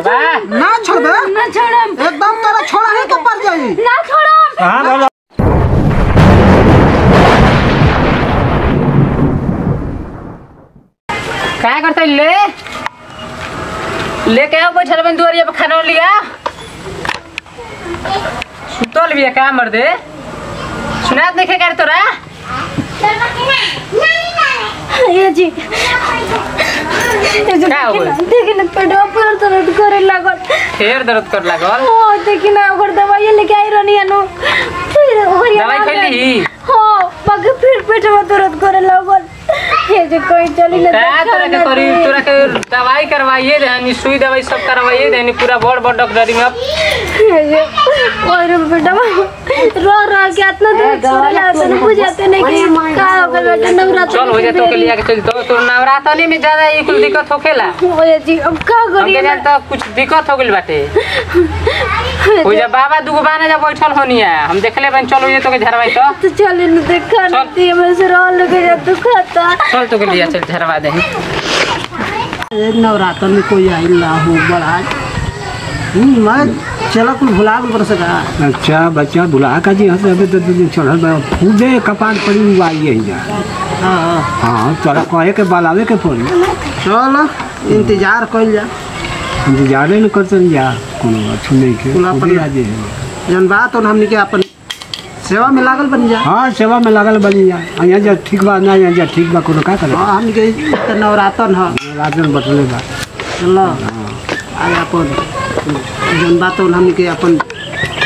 ना छोड़ दे ना छोड़म एकदम तेरा छोड़ा है के पर जाई ना छोड़म। हां बोलो क्या करते लेके आओ बैठल बन दुआरिया पे खाना लिया सुतल भी क्या मर दे सुनात नहीं कर तोरा ये जी क्या हो गइल? देखी ना पेटवा पर दर्द करे लागल फिर दर्द कर लागल ओ देखी ना ओकर दवाई लेके आई रहनी अनु फिर ओरिया दवाई खैली हां बाकी फिर पेटवा दर्द करे लागल ये जे कोई चली ना तोरा के करी तोरा के दवाई करवाइए देनी सुई दवाई सब करवाइए देनी पूरा बड़ बड़ डॉक्टरी में ये जे और बेटा रो के इतना दूर छोड़ लाते न बुझाते नहीं कि का हो गल बेटा नवरात्र चल हो जा तो के लिया के चल तो नवरात्र में ज्यादा ये कुल दिक्कत होखेला ओए जी अब का करी हमके तो कुछ दिक्कत हो गइल बाटे हो जा बाबा दुगो बाने जा बैठल होनी है हम देखले बन चलो ये तो के झरवाई तो चल न देखा नती में से रो लगे जा तू खाता चल तो के लिया चल झरवा दे नवरात्र में कोई आई ना हो बड़ा मैं चला कुल भुला भी बरस का अच्छा बच्चा बुला का जी हंस अबे तो चढ़ल बा खुदे कपाट पड़ी हुआ ये जा हां हां तोरा कहे के बुलावे के पड़ी चल इंतजार कइल जा इंतजार न करतन जा कोनो अच्छू नहीं के कुल अपन आ जे जन बात और हमनी के अपन सेवा में लागल बन जा हां सेवा में लागल बनी जा यहाँ जा ठीक बा ना यहाँ जा ठीक बा कोनो का करे हां हमनी के नवरात्र ह राजन बटले बा चलो आय अपन जन बात और हमनी के अपन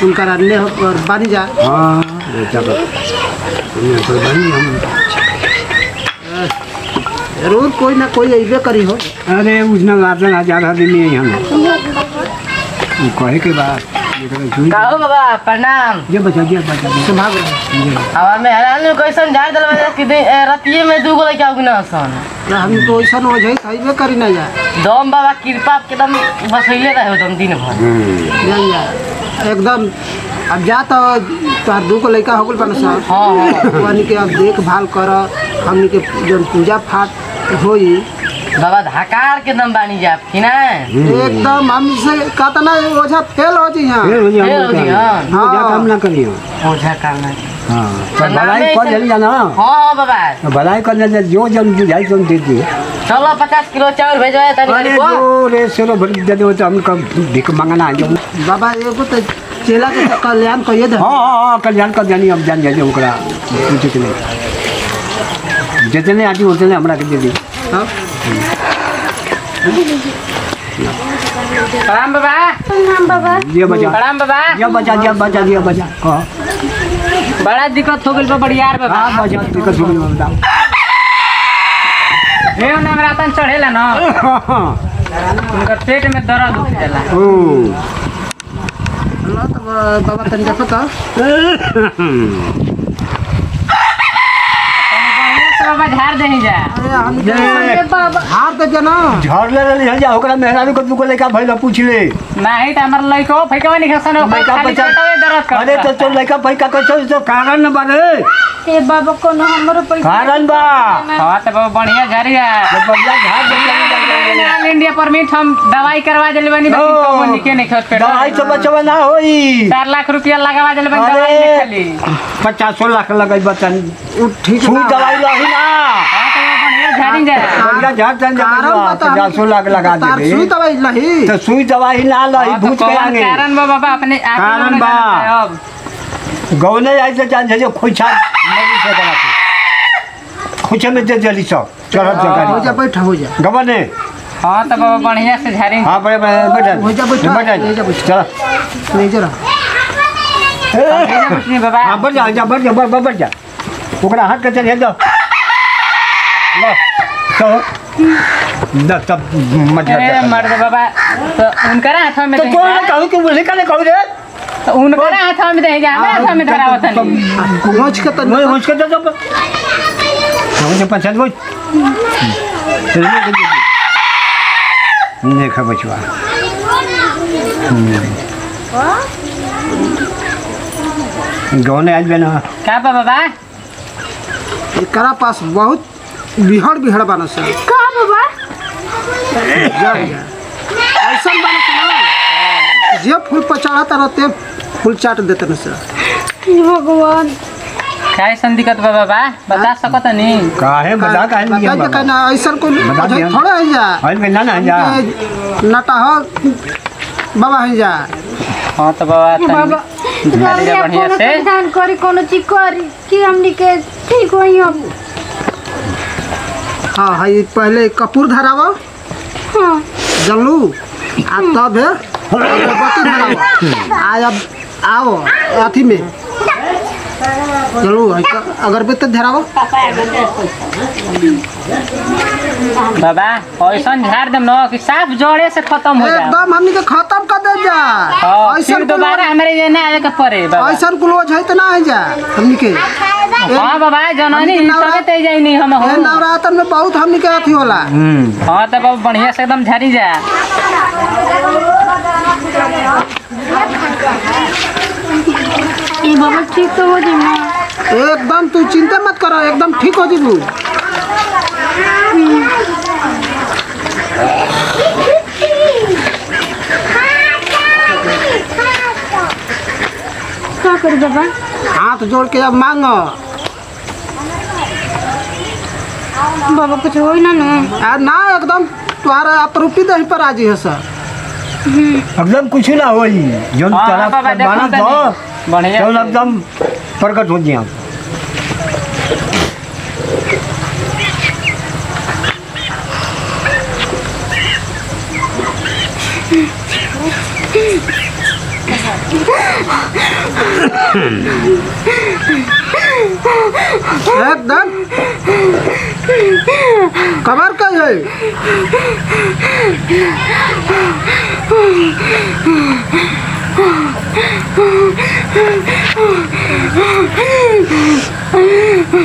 उनका अन्य और बन जा हां बेटा बा ये तो बनी हम जरूर कोई ना कोई अइबे करी हो अरे उसना राजन हजार आदमी है हम कहे के बाद काहो बाबा प्रणाम ये बचा सुभाग अब मैं हरान कैसन झाड़ दल कि रतिये में दू गो लइका उगना सन हम तो ऐसा हो जाई अइबे करी ना जा दम बाबा कृपा एकदम बसैले रहे दम दिन भर जान जा एकदम अब जा तो तार दू को लइका हो गल बन सा हां वानी के अब देखभाल कर हमनी के जन पूजा पाठ होई बाबा धकार के दम बानी जा कि ना एकदम हमसे कतना ओझा फेल हो जी हां फिर हो जा फेल हो जी, हाँ। पूजा काम ना करियो ओझा करना हां तो भलाई कर जल्दी जाना हां बाबा भलाई करने ले जो जन बुझाई तुम दे दी चलो 50 किलो चावल भेजो तनी अरे जो रे सेरो भर दे दो तो हम कब भीख मांगना आ जाओ बाबा एगो तो चेला के कल्याण कहिए दे हां हां कल्याण कर जानी हम जान जाए ओकरा पूछे के नहीं जितने आदमी उतने हमरा के दे दी हां प्रणाम बाबा प्रणाम बाबा ये बजा प्रणाम बाबा ये बजा हां बड़ा दिक्कत हो गइल बा बड़ियार बाबा हां बजा दिक्कत हो गई बताओ हे नवरातन चढ़ेला ना उनका पेट में दर्द उठ जाला ओ अल्लाह तो बाबा तनी देखो तो बाबा झाड़ दे जा अरे हम ये बाबा हार दे जना झाड़ ले ले जा ओकरा मेहरारू को दुको लेका भइला पूछ ले नहीं त हमर लइको फैकवा नहीं खसन लइका खाली बचा- पेटवे दर्द कर अरे तो लइका पैका कैसे तो कारण न बारे ए बाबा को न हमरो पैसा कारण बा हां त बाबा बढ़िया झरिया जब बढ़िया झाड़ दे ऑल इंडिया परमिट हम दवाई करवा देले बनी लेकिन तो निके नहीं खत पेट दवाई से बचवा ना होई 4 लाख रुपया लगावा देले बनी दवाई अरे। में खाली 50 लाख लगाई बतन ठीक सुई बा। दवाई लही ना हां त बढ़िया झरी जा बढ़िया झाड़ तन कारण बता 50 लाख लगा तार दे सुई दवाई लही तो सुई दवाई ना लही भूत के आगे कारण बा बाबा अपने आप कारण बा। अब गौने ऐसे जान जे खोइछा नहीं से दवा के खोइछा में दे जल्दी सब चढ़त हो जा जगारी बैठ हो जा गवने हां त बाबा बढ़िया से झरी हां बड़े बैठ हो जा बैठ हो जा बैठ चल नहीं जरा नहीं बाबा हां बढ़ जा बढ़ जा ओकरा हाथ के चल हे जाओ लो चलो न तब मत अरे जा मर्द बाबा तो उनका हाथ में तो कौन कहू कि बोले का कहू रे तो उनका हाथ में दे जा हमरा हाथ में धरावत नहीं पहुंच के तो मैं होश के तो मुझे पसंद हो देखा बचवा गौने आज बना का बाबा एकरा पास बहुत बिहड़ बिहड़ बना से का बाबा जा ऐसा बना सुना जे फूल पर चढ़ाता रहते फूल चाट देते न सर। हे भगवान क्या ऐसन दिक्कत बा बाबा बता सकत नहीं काहे बता काहे नहीं बता बाबा कहना ऐसा कोई बता दिया। थोड़े है जा हाल में ना जा नटा हो बाबा है जा। हाँ तो बाबा हे बाबा ध्यान दे बढ़िया कोनो से दान करी कोनो चीज करी कि हमनी के ठीक होई हम। हाँ है पहले कपूर धरावा हां जलू आ तब है अगरबत्ती धरावा आ अब आओ अथी में चलो अगरबत्ती धरावा। बाबा ऐसा झाड़ दम न कि साफ जड़े से खत्म हो जाए एकदम हमनी के खत्म कर दे जा। ऐसा फिर दोबारा हमारे ये ना आवे के पड़े बाबा ऐसा कुल है तो ना है जा हमनी के। हाँ बाबा जननी तबे ते जाई नहीं हम हो नवरात्र में बहुत हमनी के अथी होला। हाँ तो बाबा बढ़िया से एकदम झाड़ी जा। ए बाबा ठीक तो हो जाई ना एकदम तू चिंता मत करो एकदम ठीक हो जीबू। का कर बाबा हाथ जोड़ के अब मांगो। बाबा कुछ होई ना ना ना एकदम तुम्हारा आप रुपी दही पर राजी है सर। एकदम कुछ ना होई जोन हाँ, चला बाबा, देखो बना तनी। तो बढ़िया जोन से। एकदम प्रकट हो जिया। एकदम कबर का है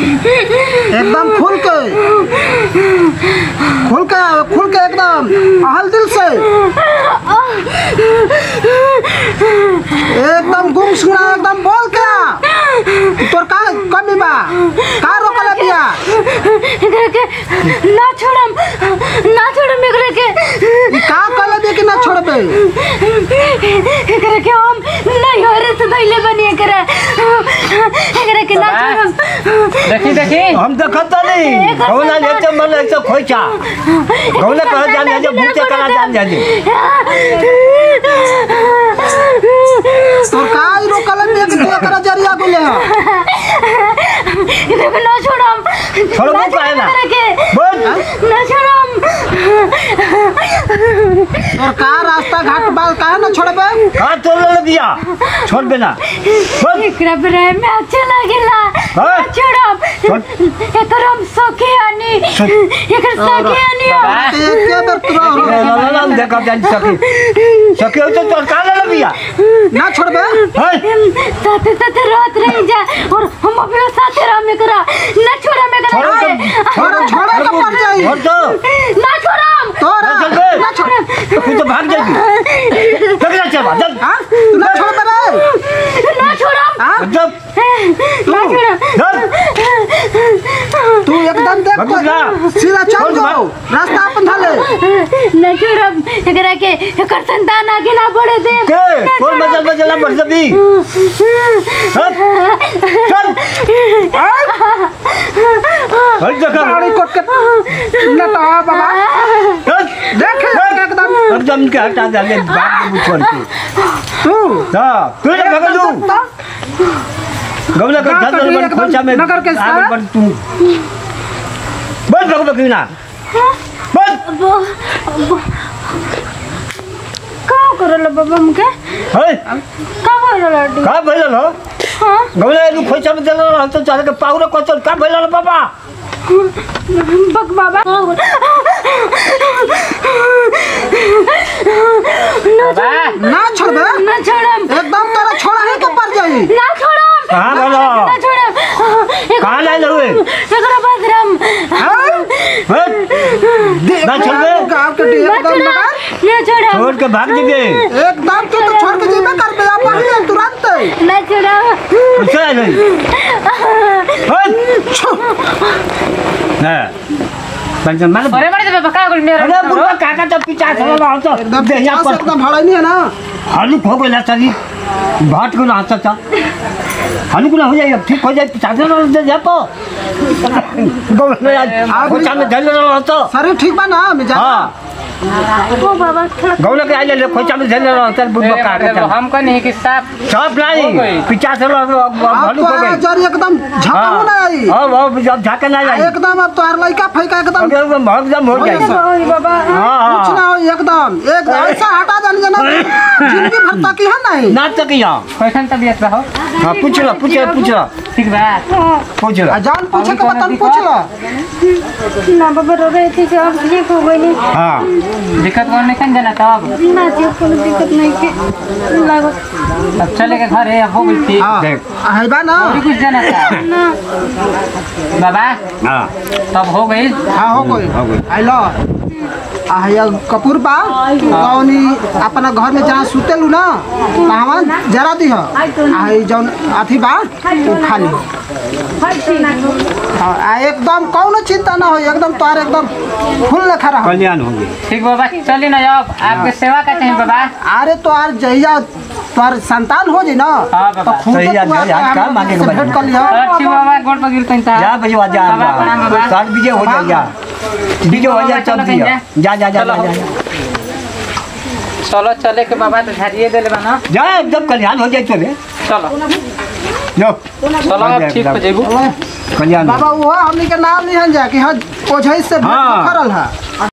एकदम खुल के एकदम अहल दिल से एकदम गुमसुना एकदम बोल क्या तोर का कमी बा का रोकला दिया एकरा के ना छोड़म एकरा के ई का कले दे कि ना छोड़बे एकरा के हम नहीं हो रे तो दैले बनी एकरा के ना छोड़म। देखी देखी हम देखत नहीं कौना लेते मन ऐसे खोइचा कौना कह जान जा भूखे करा जान जा तोर का ई रोकला दे कि तू एकरा जरिया को ले एकरा के ना छोड़म छोड़बो काहे ना बोल ना छोड़म तोर का रास्ता घाट बाल का ना छोड़बे का तोड़ ले दिया छोड़ देना बोल एकरा प्रेम में अच्छा लागेला हाँ? छोड़म एकरम सखी आनी एकर सखी आनी बाबा एके बेर तोरा हम देखा जान सके तो तोड़ का ले दिया ना छोड़बे साथे साथे रात रही जा और हम अभी साथे रह में करा ना छोड़ा में छोड़ो करा छोड़े के पड़ जाई छोड़ दो ना छोड़म तोरा चल बे ना छोड़ तू तो भाग जाएगी चल चल चल हां तू ना छोड़बे रे ना छोड़म हां जब ना छोड़म तू एकदम देख बाबू जा। सीधा चल छोड़ जाओ रास्ता अपन धाले ना छोड़म एकरा के एकर संतान आगे ना बढ़े दे के कौन मजल बढ़ सभी चल हर जगह गाड़ी कोट के नटा बाबा देख एकदम एकदम के हटा दे बाप को छोड़ के तू हां तू ले भगा दू गमला का ना धर कभी बन एकदम खोचा में नगर के आगे साथ। बन तू बन भगा ना बन का करल बाबा हमके है का करल का भइल हो हां गमला नु खोचा में चल रहा तो चाहे के पाउरा को चल का भइल बाबा बक बाबा बाबा ना छोड़बे ना छोड़म एकदम तेरा छोड़ा ही के पड़ जाई ना छोड़म कहां बोलो ना छोड़म कहां ले लवे एकरा बदरम ना छोड़बे गांव के एकदम मगर ना छोड़म छोड़ के भाग जीबे एकदम तू तो छोड़ के जेबे करबे अपन ही तुरंत ना छोड़म कुछ नहीं ना पंचम मार अरे बड़े जब का गोल मेरे अरे बुढ़ा काका तो पिचा चला हो एकदम तो यहाँ पर एकदम भाड़ा नहीं है ना। हलुक हो गया सरी भाट को ना था हलुक ना हो जाए ठीक हो जाए पिचा चला दे जा तो गोल आज कोचा में धैल रहा तो शरीर ठीक बा ना मैं जा। हां ओ बाबा थोड़ा गौला के आइले कोचा में धैल रहा तो बुढ़ा काका हम को नहीं कि साफ सब नहीं पिचा चला आप हलुक हो गई जर एकदम झका होना आई हां जब झाके ना जाए एकदम अब तोहर लइका फैका एकदम एकदम एकदम हो जाए ओए बाबा हां कुछ ना हो एकदम एक ऐसा हटा देन जना जिंदगी भर तक है नहीं ना तक यहाँ कैसन तबीयत रहो हाँ पूछ लो ठीक बा पूछ लो जान पूछे के बतन पूछ लो ना बाबा रो रहे थे अब ठीक हो गई हाँ दिक्कत कौन नहीं खन जाना तब ना जी कोई दिक्कत नहीं के लागो अब चले के घर है हो गई थी हाँ देख है बा ना और कुछ जाना था ना बाबा हाँ तब हो गई हाँ हो गई आई लो आया कपूर बा कौनी अपना घर में जहाँ सुतेलू ना वहाँ जरा दी है आई जौन अथी बा वो खाली हाँ एकदम कौनो चिंता ना हो एकदम तोहार एकदम फुल लेखा रहा। कल्याण होंगे ठीक बाबा चलिए ना अब आपके सेवा का चाहिए बाबा अरे तोहार जहिया तोहार संतान हो जी ना हाँ बाबा। तो खुद सही तू यार, यार, काम मांगे के से बच्चे। भेंट कर लिया। ठीक बाबा गोड़ पर गिरते हैं जा बजवा जा बाबा प्रणाम बाबा साल बीजे हो जाएगा बीजे हो जाए तब दिया जा जा जा जा चलो चले के बाबा तो झरिए दे ले बना जा एकदम कल्याण हो जाए चले चलो जो चलो अब ठीक हो जेबू कल्याण बाबा वो हमनी के नाम नहीं हन जा कि हाँ ओझई से भेंट हाँ। करल है।